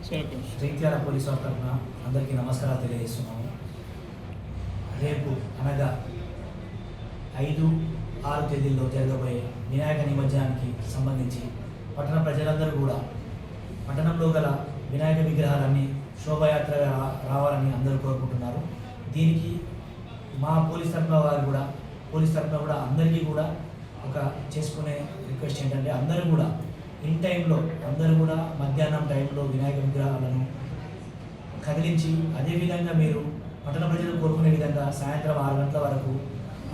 Jagtial police వారి తరఫున అందరికీ నమస్కారాలు తెలియజేస్తున్నాము. రేపు అనగా 5-6 తేదీల్లో జరగబోయే వినాయక నిమజ్జనానికి సంబంధించి పట్టణ ప్రజలందరూ కూడా పట్టణంలో గల వినాయక విగ్రహాలన్నీ శోభాయాత్రగా రావాలని అందరూ కోరుకుంటున్నారు. దీనికి మా పోలీస్ తరఫున కూడా అందరికీ కూడా ఒక చేసుకునే రిక్వెస్ట్ ఏంటంటే అందరూ కూడా ఇన్ టైంలో మధ్యాహ్నం టైంలో వినాయక విగ్రహాలను కదిలించి అదేవిధంగా మీరు పట్టణ ప్రజలు కోరుకునే విధంగా సాయంత్రం 6 గంటల వరకు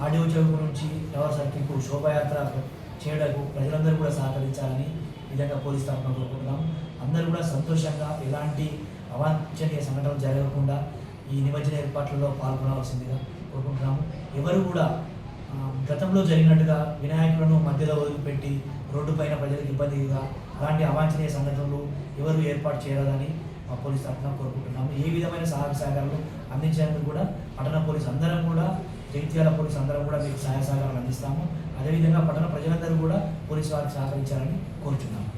ఆడియో చౌక్ నుంచి టవర్ సర్కిల్కు శోభాయాత్ర చేయడానికి ప్రజలందరూ కూడా సహకరించాలని విధంగా పోలీస్ తరఫున కోరుకుంటున్నాం. అందరూ కూడా సంతోషంగా ఎలాంటి అవాంఛనీయ సంఘటనలు జరగకుండా ఈ నిమజ్జన ఏర్పాట్లలో పాల్గొనవలసిందిగా కోరుకుంటున్నాము. ఎవరు కూడా గతంలో జరిగినట్టుగా వినాయకులను మధ్యలో వదిలిపెట్టి రోడ్డుపైన ప్రజలకు ఇబ్బందిగా అలాంటి అవాంఛనీయ సంఘటనలు ఎవరు ఏర్పాటు చేయరాదని మా పోలీస్ తరఫున కోరుకుంటున్నాము. ఏ విధమైన సహాయ సహకారాలు అందించేందుకు కూడా పట్టణ పోలీసు అందరం కూడా జగిత్యాల పోలీసు అందరం కూడా మీకు సహాయ సహకారాలు అందిస్తాము. అదేవిధంగా పట్టణ ప్రజలందరూ కూడా పోలీసు వారికి సహకరించాలని కోరుచున్నాము.